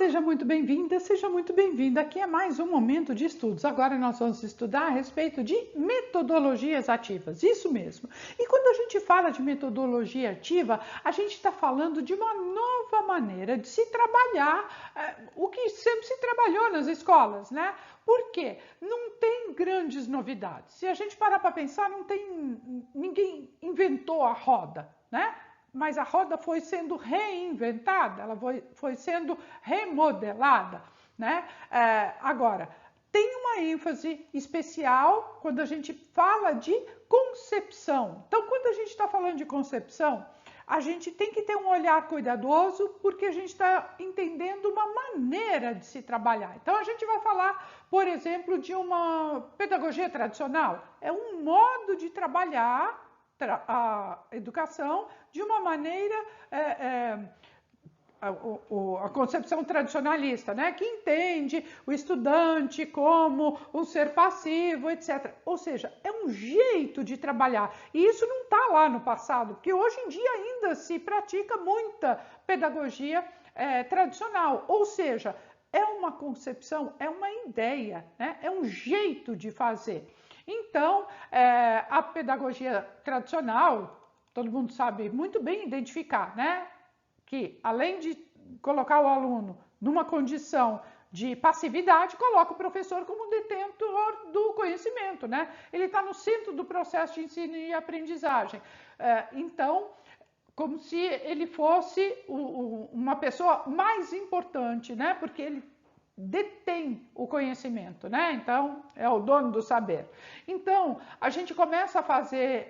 seja muito bem-vinda, seja muito bem-vindo. Aqui é mais um momento de estudos. Agora nós vamos estudar a respeito de metodologias ativas, isso mesmo. E quando a gente fala de metodologia ativa, a gente está falando de uma nova maneira de se trabalhar, o que sempre se trabalhou nas escolas, né? Por quê? Não tem grandes novidades. Se a gente parar para pensar, ninguém inventou a roda, né? Mas a roda foi sendo reinventada, ela foi sendo remodelada, né? Agora, tem uma ênfase especial quando a gente fala de concepção. Então, quando a gente está falando de concepção, a gente tem que ter um olhar cuidadoso, porque a gente está entendendo uma maneira de se trabalhar. Então, a gente vai falar, por exemplo, de uma pedagogia tradicional. É um modo de trabalhar a educação de uma maneira, a concepção tradicionalista, né? Que entende o estudante como um ser passivo, etc. Ou seja, é um jeito de trabalhar. E isso não está lá no passado, porque hoje em dia ainda se pratica muita pedagogia tradicional. Ou seja, é uma concepção, é uma ideia, né? É um jeito de fazer. Então, a pedagogia tradicional, todo mundo sabe muito bem identificar, né? Que além de colocar o aluno numa condição de passividade, coloca o professor como detentor do conhecimento, né? Ele está no centro do processo de ensino e aprendizagem. Então, como se ele fosse uma pessoa mais importante, né? Porque ele detém o conhecimento, né? Então, é o dono do saber. Então, a gente começa a fazer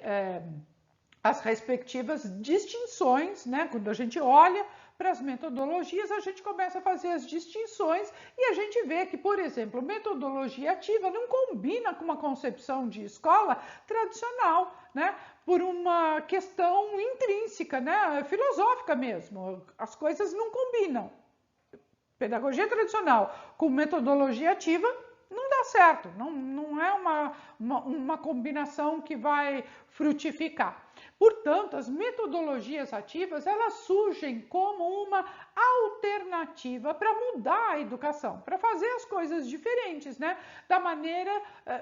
as respectivas distinções, né? Quando a gente olha para as metodologias, a gente começa a fazer as distinções e a gente vê que, por exemplo, metodologia ativa não combina com uma concepção de escola tradicional, né? Por uma questão intrínseca, né? Filosófica mesmo. As coisas não combinam. Pedagogia tradicional com metodologia ativa não dá certo, não é uma combinação que vai frutificar. Portanto, as metodologias ativas, elas surgem como uma alternativa para mudar a educação, para fazer as coisas diferentes, né? Da maneira,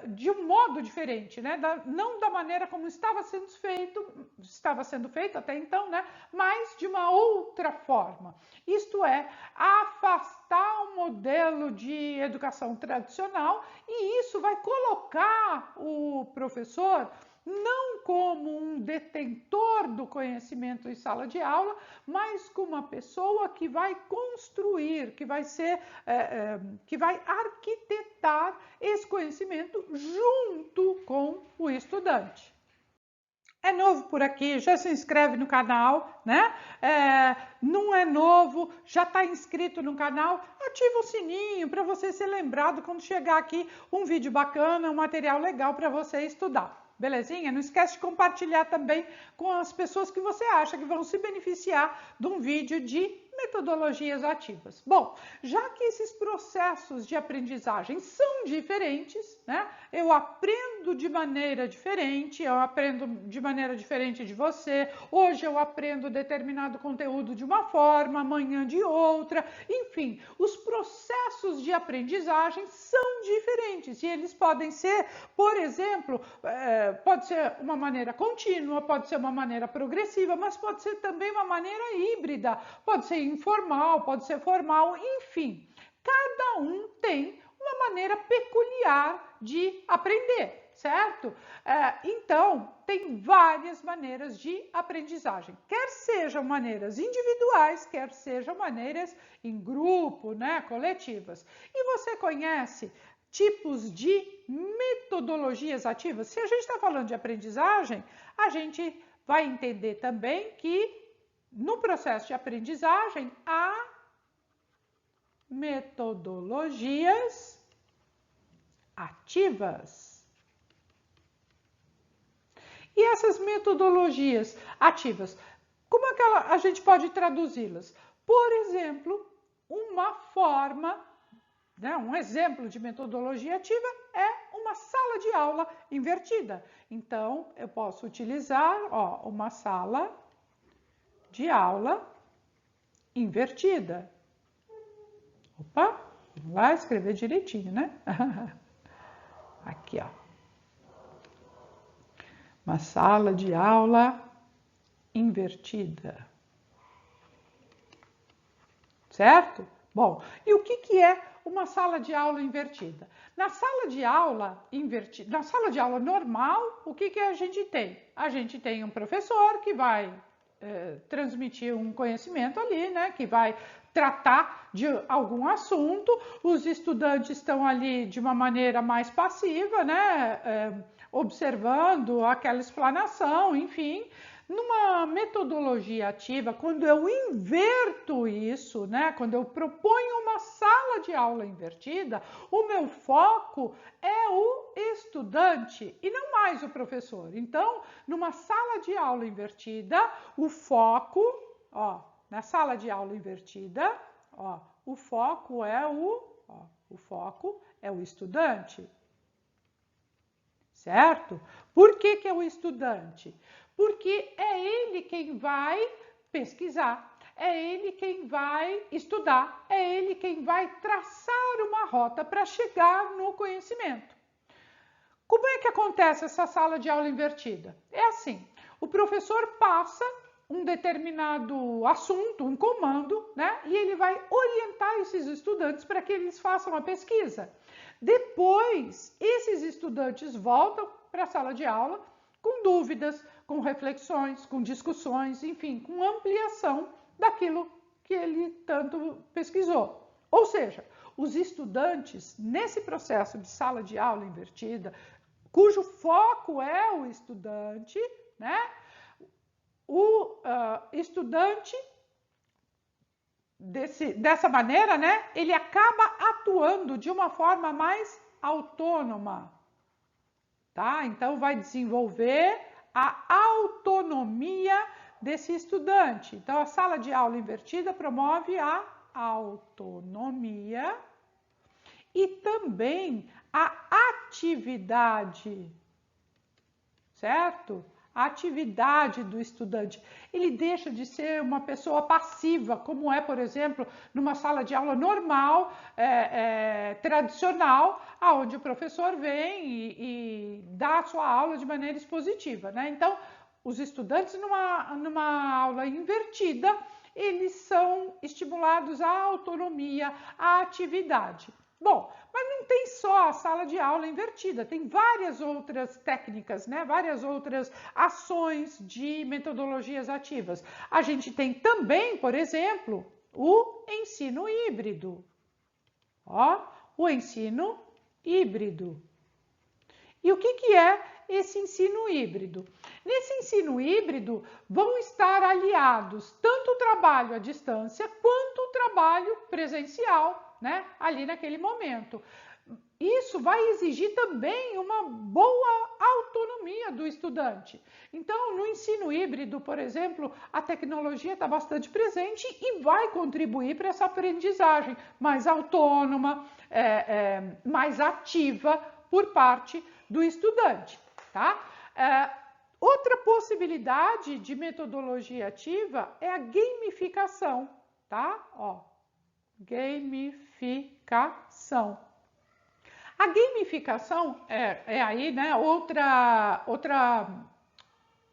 de um modo diferente, né? Não da maneira como estava sendo feito até então, né? Mas de uma outra forma. Isto é, afastar o modelo de educação tradicional, e isso vai colocar o professor não como um detentor do conhecimento em sala de aula, mas como uma pessoa que vai construir, que vai arquitetar esse conhecimento junto com o estudante. É novo por aqui, já se inscreve no canal, né? Não é novo, já está inscrito no canal, ativa o sininho para você ser lembrado quando chegar aqui um vídeo bacana, um material legal para você estudar. Belezinha? Não esquece de compartilhar também com as pessoas que você acha que vão se beneficiar de um vídeo de metodologias ativas. Bom, já que esses processos de aprendizagem são diferentes, né? Eu aprendo de maneira diferente, eu aprendo de maneira diferente de você. Hoje eu aprendo determinado conteúdo de uma forma, amanhã de outra. Enfim, os processos de aprendizagem são diferentes e eles podem ser, por exemplo, pode ser uma maneira contínua, pode ser uma maneira progressiva, mas pode ser também uma maneira híbrida, pode ser informal, pode ser formal, enfim. Cada um tem uma maneira peculiar de aprender, certo? Então, tem várias maneiras de aprendizagem, quer sejam maneiras individuais, quer sejam maneiras em grupo, né, coletivas. E você conhece tipos de metodologias ativas? Se a gente está falando de aprendizagem, a gente vai entender também que no processo de aprendizagem há metodologias ativas. E essas metodologias ativas, como é que a gente pode traduzi-las? Por exemplo, uma forma, né, um exemplo de metodologia ativa é uma sala de aula invertida. Então, eu posso utilizar uma sala de aula invertida. Opa, vamos lá escrever direitinho, né? Aqui, ó. Uma sala de aula invertida. Certo? Bom, e o que é uma sala de aula invertida? Na sala de aula invertida, na sala de aula normal, o que a gente tem? A gente tem um professor que vai transmitir um conhecimento ali, né? Que vai tratar de algum assunto, os estudantes estão ali de uma maneira mais passiva, né? Observando aquela explanação, enfim. Numa metodologia ativa, quando eu inverto isso, né, quando eu proponho uma sala de aula invertida, o meu foco é o estudante e não mais o professor. Então, numa sala de aula invertida, o foco, ó, na sala de aula invertida, ó, o foco é o estudante. Certo? Por que é o estudante? Porque é ele quem vai pesquisar, é ele quem vai estudar, é ele quem vai traçar uma rota para chegar no conhecimento. Como é que acontece essa sala de aula invertida? É assim, o professor passa um determinado assunto, um comando, né? E ele vai orientar esses estudantes para que eles façam a pesquisa. Depois, esses estudantes voltam para a sala de aula com dúvidas, com reflexões, com discussões, enfim, com ampliação daquilo que ele tanto pesquisou. Ou seja, os estudantes, nesse processo de sala de aula invertida, cujo foco é o estudante, né? O estudante, dessa maneira, né, ele acaba atuando de uma forma mais autônoma, tá? Então, vai desenvolver a autonomia desse estudante. Então, a sala de aula invertida promove a autonomia e também a atividade, certo? A atividade do estudante. Ele deixa de ser uma pessoa passiva, como é, por exemplo, numa sala de aula normal, tradicional, onde o professor vem e dá a sua aula de maneira expositiva, né? Então, os estudantes numa aula invertida, eles são estimulados à autonomia, à atividade. Bom, mas não tem só a sala de aula invertida, tem várias outras técnicas, né? Várias outras ações de metodologias ativas. A gente tem também, por exemplo, o ensino híbrido. Ó, o ensino híbrido. E o que é esse ensino híbrido? Nesse ensino híbrido vão estar aliados tanto o trabalho à distância quanto o trabalho presencial, né? Ali naquele momento. Isso vai exigir também uma boa autonomia do estudante. Então, no ensino híbrido, por exemplo, a tecnologia está bastante presente e vai contribuir para essa aprendizagem mais autônoma, mais ativa por parte do estudante, tá? Outra possibilidade de metodologia ativa é a gamificação, tá? Ó, gamificação. A gamificação é aí, né,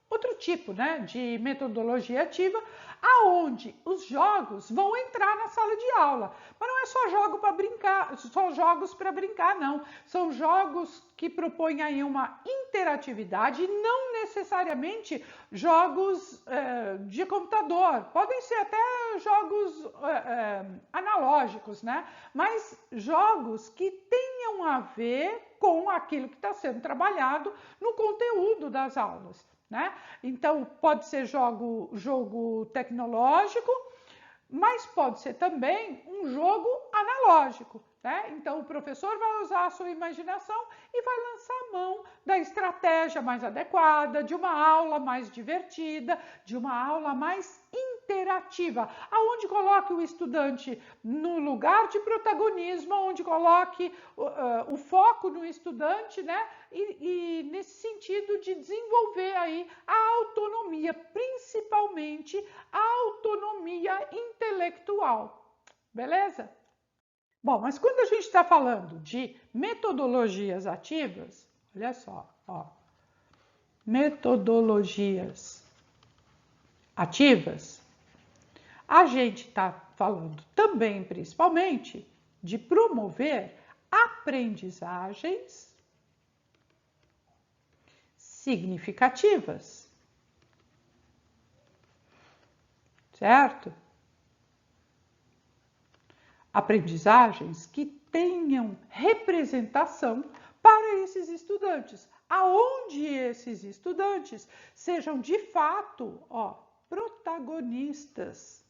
outro tipo, né, de metodologia ativa, aonde os jogos vão entrar na sala de aula. Mas não é só jogo para brincar, só jogos para brincar, não. São jogos que propõem aí uma interatividade, não necessariamente jogos de computador. Podem ser até jogos analógicos, né? Mas jogos que tenham a ver com aquilo que está sendo trabalhado no conteúdo das aulas, né? Então, pode ser jogo tecnológico, mas pode ser também um jogo analógico, né? Então, o professor vai usar a sua imaginação e vai lançar a mão da estratégia mais adequada, de uma aula mais divertida, de uma aula mais interativa, aonde coloque o estudante no lugar de protagonismo, onde coloque o foco no estudante, né? E nesse sentido de desenvolver aí a autonomia, principalmente a autonomia intelectual. Beleza? Bom, mas quando a gente está falando de metodologias ativas, olha só, ó, metodologias ativas, a gente está falando também, principalmente, de promover aprendizagens significativas, certo? Aprendizagens que tenham representação para esses estudantes, aonde esses estudantes sejam de fato, protagonistas,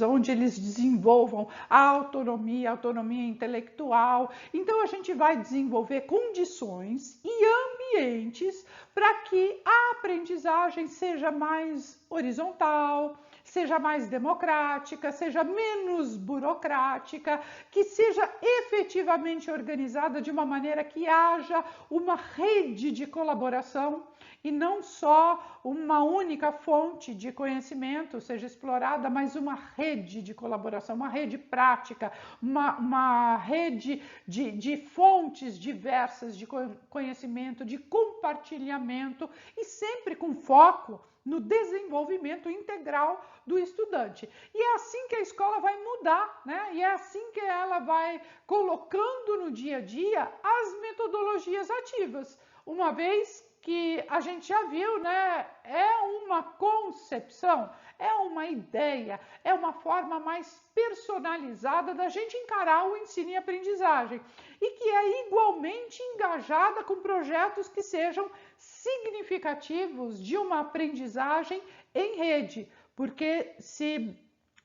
onde eles desenvolvam a autonomia intelectual. Então a gente vai desenvolver condições e ambientes para que a aprendizagem seja mais horizontal, seja mais democrática, seja menos burocrática, que seja efetivamente organizada de uma maneira que haja uma rede de colaboração e não só uma única fonte de conhecimento seja explorada, mas uma rede de colaboração, uma rede prática, uma rede de fontes diversas de conhecimento, de compartilhamento e sempre com foco no desenvolvimento integral do estudante. E é assim que a escola vai mudar, né? E é assim que ela vai colocando no dia a dia as metodologias ativas, uma vez que a gente já viu, né? É uma concepção, é uma ideia, é uma forma mais personalizada da gente encarar o ensino e aprendizagem e que é igualmente engajada com projetos que sejam significativos de uma aprendizagem em rede, porque se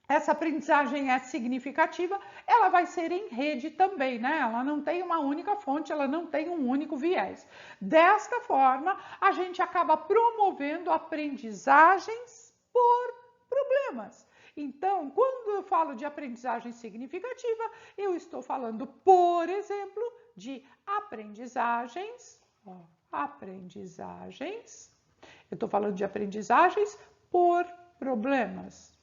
essa aprendizagem é significativa, ela vai ser em rede também, né? Ela não tem uma única fonte, ela não tem um único viés. Desta forma, a gente acaba promovendo aprendizagens por problemas. Então, quando eu falo de aprendizagem significativa, eu estou falando, por exemplo, de aprendizagens, eu estou falando de aprendizagens por problemas.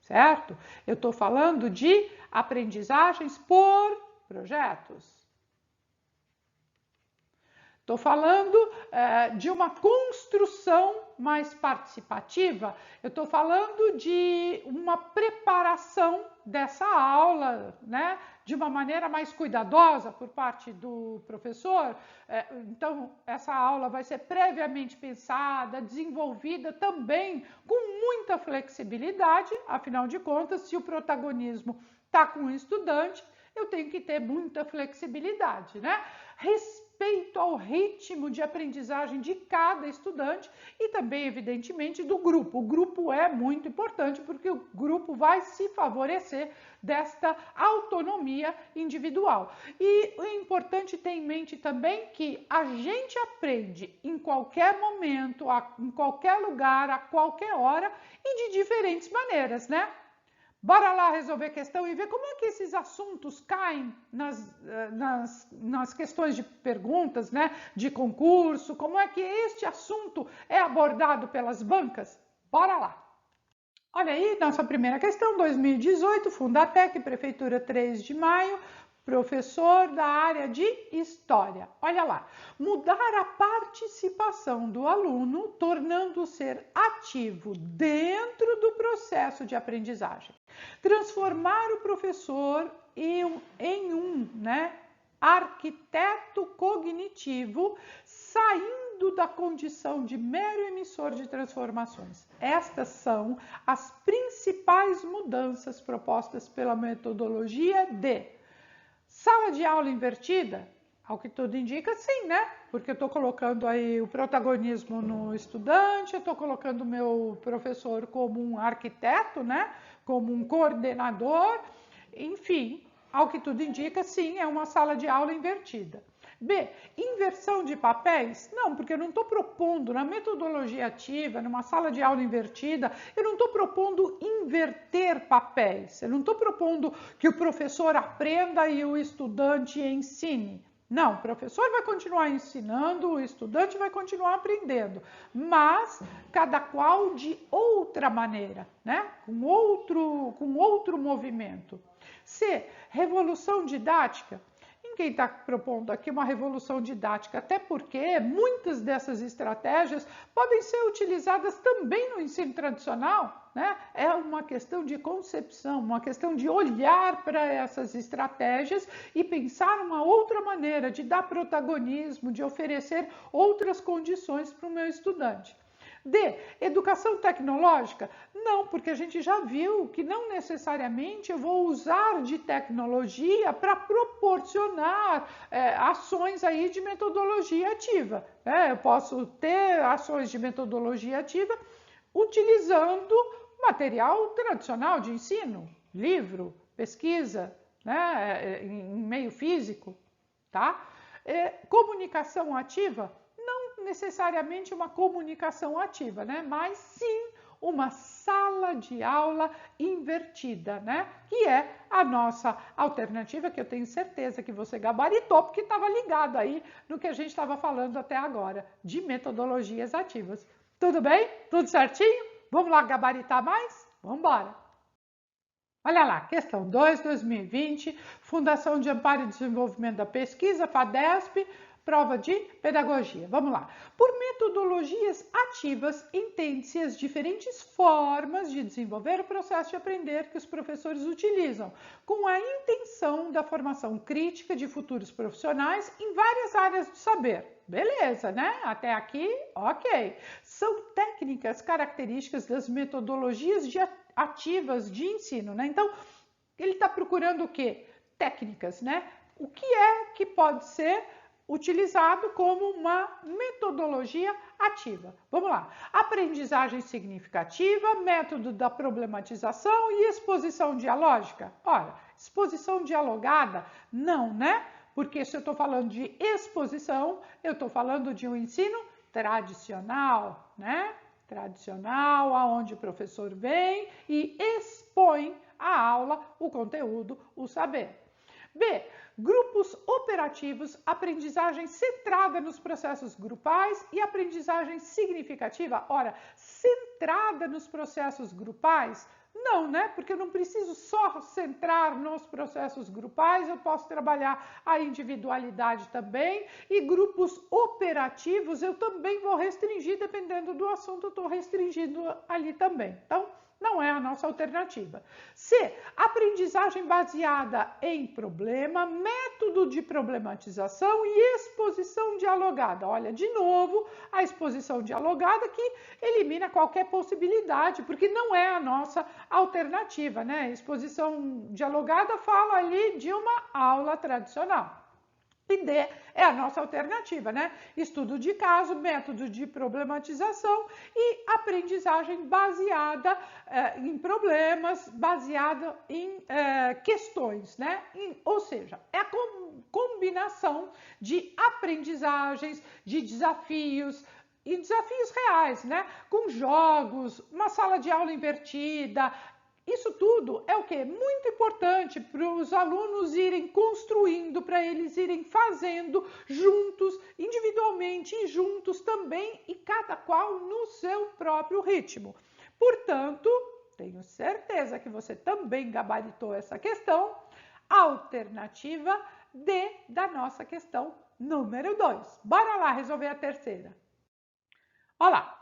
Certo? Eu estou falando de aprendizagens por projetos. Estou falando de uma construção mais participativa. Eu estou falando de uma preparação dessa aula, né? De uma maneira mais cuidadosa por parte do professor. Então, essa aula vai ser previamente pensada, desenvolvida também com muita flexibilidade. Afinal de contas, se o protagonismo está com o estudante, eu tenho que ter muita flexibilidade, né? Respeito ao ritmo de aprendizagem de cada estudante e também, evidentemente, do grupo. O grupo é muito importante porque o grupo vai se favorecer desta autonomia individual. E é importante ter em mente também que a gente aprende em qualquer momento, em qualquer lugar, a qualquer hora e de diferentes maneiras, né? Bora lá resolver a questão e ver como é que esses assuntos caem nas questões de perguntas, né, de concurso, como é que este assunto é abordado pelas bancas. Bora lá! Olha aí, nossa primeira questão, 2018, Fundatec, Prefeitura 3 de Maio, professor da área de História. Olha lá, mudar a participação do aluno, tornando-o ser ativo dentro do processo de aprendizagem. Transformar o professor em um arquiteto cognitivo, saindo da condição de mero emissor de transformações. Estas são as principais mudanças propostas pela metodologia de sala de aula invertida. Ao que tudo indica, sim, né? Porque eu estou colocando aí o protagonismo no estudante, eu estou colocando o meu professor como um arquiteto, né? Como um coordenador, enfim, ao que tudo indica, sim, é uma sala de aula invertida. B, inversão de papéis? Não, porque eu não estou propondo, na metodologia ativa, numa sala de aula invertida, eu não estou propondo inverter papéis, eu não estou propondo que o professor aprenda e o estudante ensine. Não, o professor vai continuar ensinando, o estudante vai continuar aprendendo, mas cada qual de outra maneira, né? Com outro movimento. C, revolução didática. Ninguém está propondo aqui uma revolução didática, até porque muitas dessas estratégias podem ser utilizadas também no ensino tradicional, né? É uma questão de concepção, uma questão de olhar para essas estratégias e pensar uma outra maneira de dar protagonismo, de oferecer outras condições para o meu estudante. D, educação tecnológica? Não, porque a gente já viu que não necessariamente eu vou usar de tecnologia para proporcionar ações aí de metodologia ativa. Eu posso ter ações de metodologia ativa utilizando material tradicional de ensino, livro, pesquisa, né, em meio físico, tá? Comunicação ativa? Necessariamente uma comunicação ativa, né? Mas sim uma sala de aula invertida, né? Que é a nossa alternativa, que eu tenho certeza que você gabaritou, porque estava ligado aí no que a gente estava falando até agora, de metodologias ativas. Tudo bem? Tudo certinho? Vamos lá gabaritar mais? Vamos embora! Olha lá, questão 2, 2020, Fundação de Amparo e Desenvolvimento da Pesquisa, FADESP, prova de pedagogia. Vamos lá. Por metodologias ativas, entende-se as diferentes formas de desenvolver o processo de aprender que os professores utilizam, com a intenção da formação crítica de futuros profissionais em várias áreas do saber. Beleza, né? Até aqui, ok. São técnicas características das metodologias ativas de ensino, né? Então, ele está procurando o quê? Técnicas, né? O que é que pode ser utilizado como uma metodologia ativa? Vamos lá. Aprendizagem significativa, método da problematização e exposição dialógica. Ora, exposição dialogada, não, né? Porque se eu estou falando de exposição, eu estou falando de um ensino tradicional, né? Tradicional, aonde o professor vem e expõe a aula, o conteúdo, o saber. B, grupos operativos, aprendizagem centrada nos processos grupais e aprendizagem significativa. Ora, centrada nos processos grupais? Não, né? Porque eu não preciso só centrar nos processos grupais, eu posso trabalhar a individualidade também, e grupos operativos eu também vou restringir, dependendo do assunto, eu estou restringindo ali também. Então, não é a nossa alternativa. C, aprendizagem baseada em problema, método de problematização e exposição dialogada. Olha, de novo, a exposição dialogada que elimina qualquer possibilidade, porque não é a nossa alternativa, né? Exposição dialogada fala ali de uma aula tradicional. E D é a nossa alternativa, né? Estudo de caso, método de problematização e aprendizagem baseada em problemas, baseada em questões, né? Ou seja, é a combinação de aprendizagens, de desafios, e desafios reais, né? Com jogos, uma sala de aula invertida. Isso tudo é o quê? Muito importante para os alunos irem construindo, para eles irem fazendo juntos, individualmente e juntos também, e cada qual no seu próprio ritmo. Portanto, tenho certeza que você também gabaritou essa questão. Alternativa D da nossa questão número 2. Bora lá resolver a terceira. Olha lá.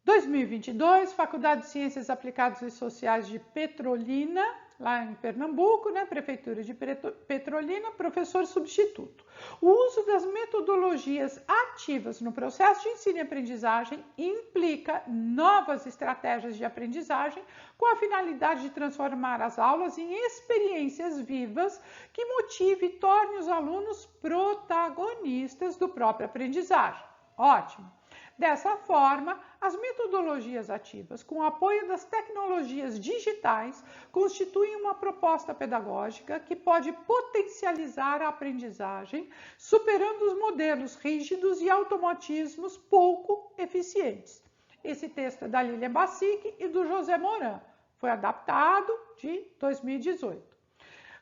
2022, Faculdade de Ciências Aplicadas e Sociais de Petrolina, lá em Pernambuco, né? Prefeitura de Petrolina, professor substituto. O uso das metodologias ativas no processo de ensino e aprendizagem implica novas estratégias de aprendizagem com a finalidade de transformar as aulas em experiências vivas que motive e torne os alunos protagonistas do próprio aprendizagem. Ótimo! Dessa forma, as metodologias ativas, com o apoio das tecnologias digitais, constituem uma proposta pedagógica que pode potencializar a aprendizagem, superando os modelos rígidos e automatismos pouco eficientes. Esse texto é da Lilian Bassic e do José Moran. Foi adaptado de 2018.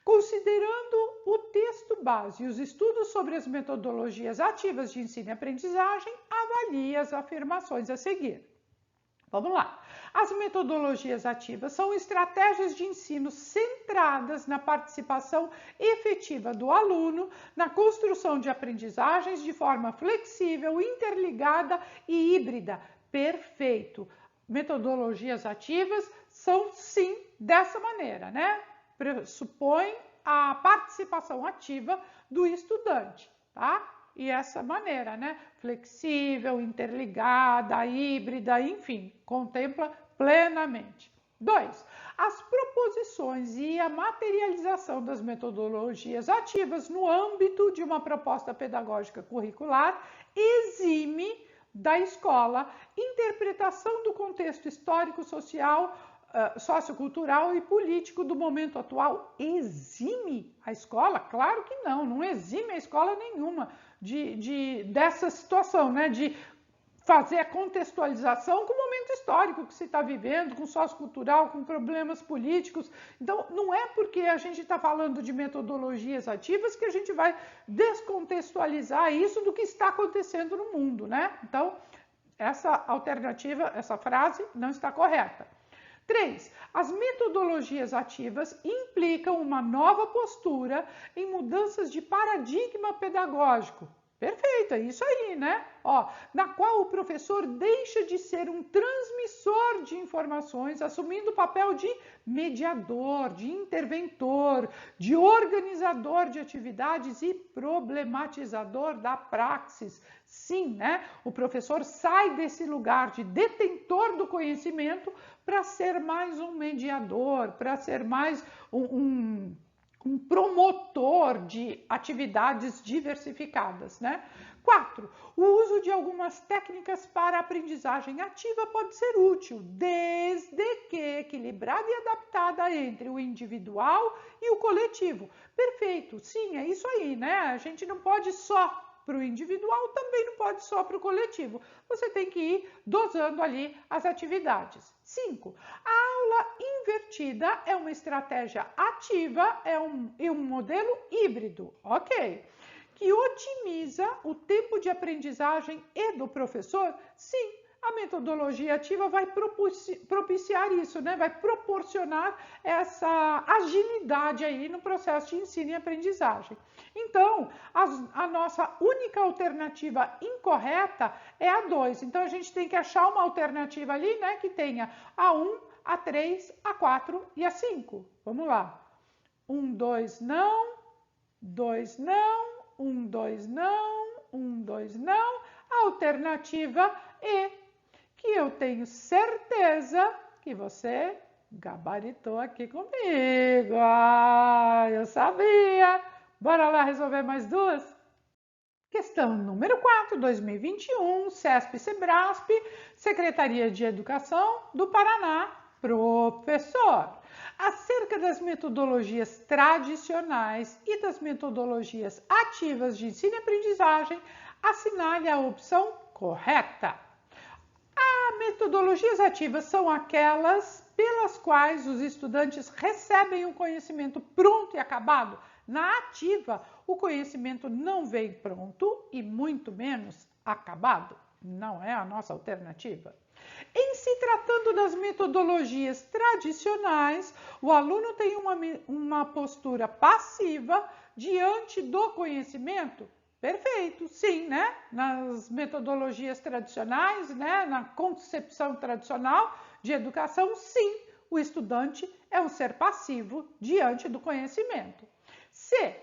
Considerando o texto base e os estudos sobre as metodologias ativas de ensino e aprendizagem, avalie as afirmações a seguir. Vamos lá. As metodologias ativas são estratégias de ensino centradas na participação efetiva do aluno, na construção de aprendizagens de forma flexível, interligada e híbrida. Perfeito. Metodologias ativas são sim dessa maneira, né? Pressupõe a participação ativa do estudante, tá? E essa maneira, né? Flexível, interligada, híbrida, enfim, contempla plenamente. 2. As proposições e a materialização das metodologias ativas no âmbito de uma proposta pedagógica curricular exime da escola interpretação do contexto histórico, social, sociocultural e político do momento atual. Exime a escola? Claro que não, não exime a escola nenhuma dessa situação, né? De fazer a contextualização com o momento histórico que se está vivendo, com sociocultural, com problemas políticos. Então, não é porque a gente está falando de metodologias ativas que a gente vai descontextualizar isso do que está acontecendo no mundo, né? Então, essa alternativa, essa frase não está correta. 3. As metodologias ativas implicam uma nova postura em mudanças de paradigma pedagógico. Perfeito, é isso aí, né? Ó, na qual o professor deixa de ser um transmissor de informações, assumindo o papel de mediador, de interventor, de organizador de atividades e problematizador da praxis. Sim, né? O professor sai desse lugar de detentor do conhecimento para ser mais um mediador, para ser mais um promotor de atividades diversificadas, né? 4. O uso de algumas técnicas para aprendizagem ativa pode ser útil, desde que equilibrada e adaptada entre o individual e o coletivo. Perfeito, sim, é isso aí, né? A gente não pode só para o individual, também não pode só para o coletivo. Você tem que ir dosando ali as atividades. 5. A aula invertida é uma estratégia ativa, é um modelo híbrido, ok? Que otimiza o tempo de aprendizagem e do professor? Sim, a metodologia ativa vai propiciar isso, né? Vai proporcionar essa agilidade aí no processo de ensino e aprendizagem. Então, a nossa única alternativa incorreta é a 2. Então, a gente tem que achar uma alternativa ali, né? Que tenha a 1, a 3, a 4 e a 5. Vamos lá. 1, 2, não. 2, não. 1, 2, não. 1, 2, não. Alternativa E, que eu tenho certeza que você gabaritou aqui comigo. Ah, eu sabia. Bora lá resolver mais duas? Questão número 4, 2021, CESP-CEBRASP, Secretaria de Educação do Paraná, professor. Acerca das metodologias tradicionais e das metodologias ativas de ensino e aprendizagem, assinale a opção correta. Metodologias ativas são aquelas pelas quais os estudantes recebem o conhecimento pronto e acabado. Na ativa, o conhecimento não vem pronto e muito menos acabado. Não é a nossa alternativa. Em se tratando das metodologias tradicionais, o aluno tem uma postura passiva diante do conhecimento. Perfeito, sim, né? Nas metodologias tradicionais, né? Na concepção tradicional de educação, sim, o estudante é um ser passivo diante do conhecimento. C.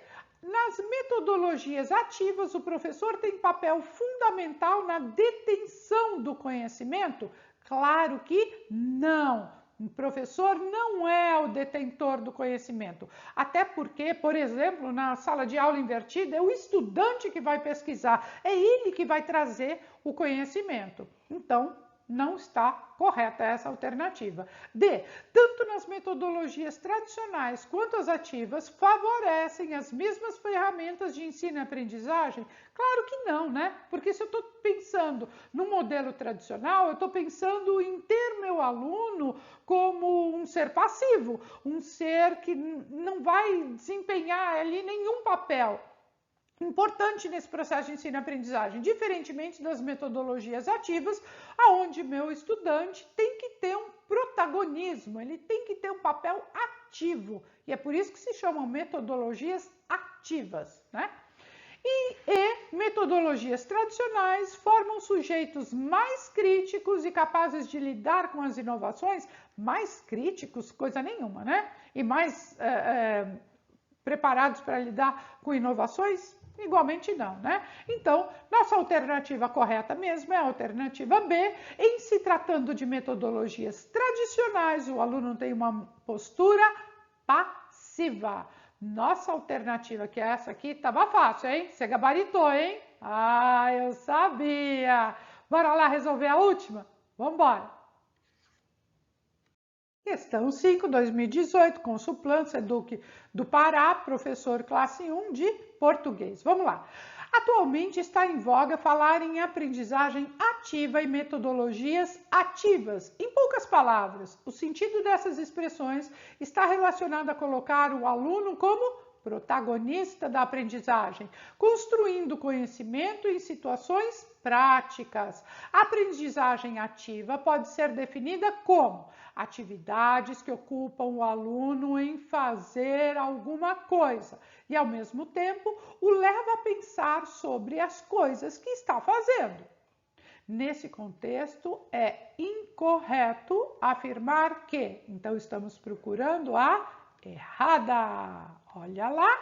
Nas metodologias ativas, o professor tem papel fundamental na detenção do conhecimento? Claro que não. O professor não é o detentor do conhecimento. Até porque, por exemplo, na sala de aula invertida, é o estudante que vai pesquisar, é ele que vai trazer o conhecimento. Então, não está correta essa alternativa. D. Tanto nas metodologias tradicionais quanto as ativas favorecem as mesmas ferramentas de ensino e aprendizagem? Claro que não, né? Porque se eu estou pensando no modelo tradicional, eu estou pensando em ter meu aluno como um um ser passivo, um ser que não vai desempenhar ali nenhum papel importante nesse processo de ensino-aprendizagem, diferentemente das metodologias ativas, aonde meu estudante tem que ter um protagonismo, ele tem que ter um papel ativo, e é por isso que se chamam metodologias ativas, né? E metodologias tradicionais formam sujeitos mais críticos e capazes de lidar com as inovações, mais críticos, coisa nenhuma, né? E mais preparados para lidar com inovações? Igualmente não, né? Então, nossa alternativa correta mesmo é a alternativa B. Em se tratando de metodologias tradicionais, o aluno tem uma postura passiva. Nossa alternativa, que é essa aqui, estava fácil, hein? Você gabaritou, hein? Ah, eu sabia! Bora lá resolver a última? Vamos embora! Questão 5, 2018, com suplantes, Eduque do Pará, professor classe 1 de português. Vamos lá. Atualmente está em voga falar em aprendizagem ativa e metodologias ativas. Em poucas palavras, o sentido dessas expressões está relacionado a colocar o aluno como protagonista da aprendizagem, construindo conhecimento em situações práticas. A aprendizagem ativa pode ser definida como atividades que ocupam o aluno em fazer alguma coisa e, ao mesmo tempo, o leva a pensar sobre as coisas que está fazendo. Nesse contexto, é incorreto afirmar que, então estamos procurando a errada. Olha lá.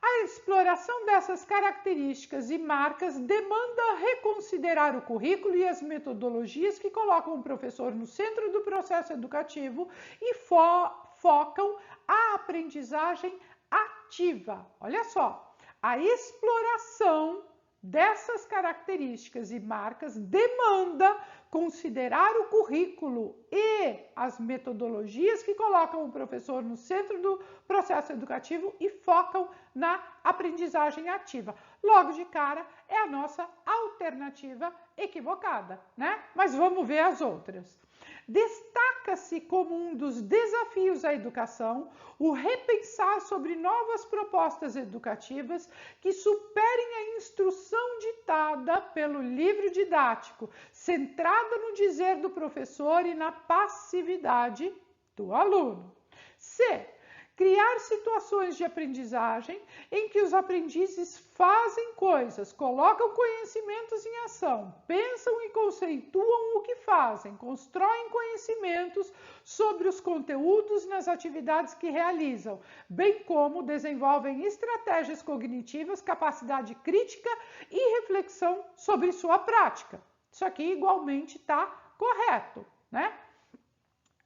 A exploração dessas características e marcas demanda reconsiderar o currículo e as metodologias que colocam o professor no centro do processo educativo e focam a aprendizagem ativa. Olha só, a exploração dessas características e marcas demanda considerar o currículo e as metodologias que colocam o professor no centro do processo educativo e focam na aprendizagem ativa. Logo de cara, é a nossa alternativa equivocada, né? Mas vamos ver as outras. Destaca-se como um dos desafios à educação o repensar sobre novas propostas educativas que superem a instrução ditada pelo livro didático, centrada no dizer do professor e na passividade do aluno. C. Criar situações de aprendizagem em que os aprendizes fazem coisas, colocam conhecimentos em ação, pensam e conceituam o que fazem, constroem conhecimentos sobre os conteúdos nas atividades que realizam, bem como desenvolvem estratégias cognitivas, capacidade crítica e reflexão sobre sua prática. Isso aqui igualmente está correto, né?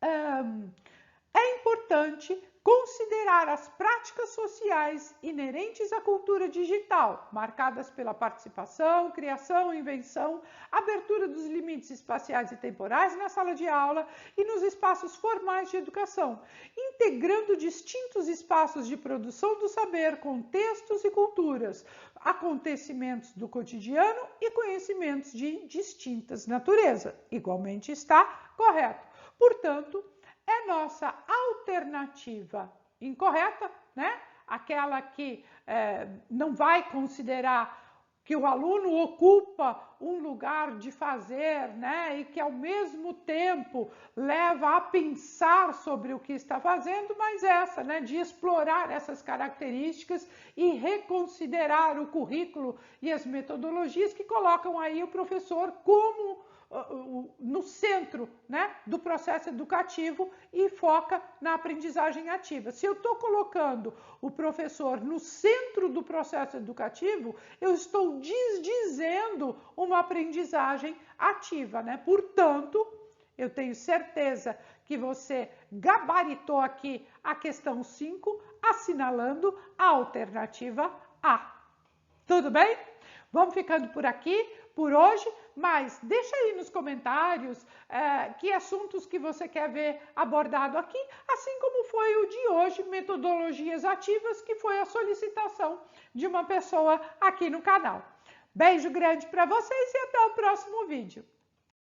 É importante considerar as práticas sociais inerentes à cultura digital, marcadas pela participação, criação, invenção, abertura dos limites espaciais e temporais na sala de aula e nos espaços formais de educação, integrando distintos espaços de produção do saber, contextos e culturas, acontecimentos do cotidiano e conhecimentos de distintas naturezas. Igualmente está correto. Portanto, é nossa alternativa incorreta, né? Aquela que não vai considerar que o aluno ocupa um lugar de fazer, né? E que ao mesmo tempo leva a pensar sobre o que está fazendo, mas essa, né? De explorar essas características e reconsiderar o currículo e as metodologias que colocam aí o professor como no centro, né, do processo educativo e foca na aprendizagem ativa. Se eu estou colocando o professor no centro do processo educativo, eu estou desdizendo uma aprendizagem ativa, né? Portanto, eu tenho certeza que você gabaritou aqui a questão 5, assinalando a alternativa A. Tudo bem? Vamos ficando por aqui por hoje, mas deixa aí nos comentários que assuntos que você quer ver abordado aqui, assim como foi o de hoje, metodologias ativas, que foi a solicitação de uma pessoa aqui no canal. Beijo grande para vocês e até o próximo vídeo.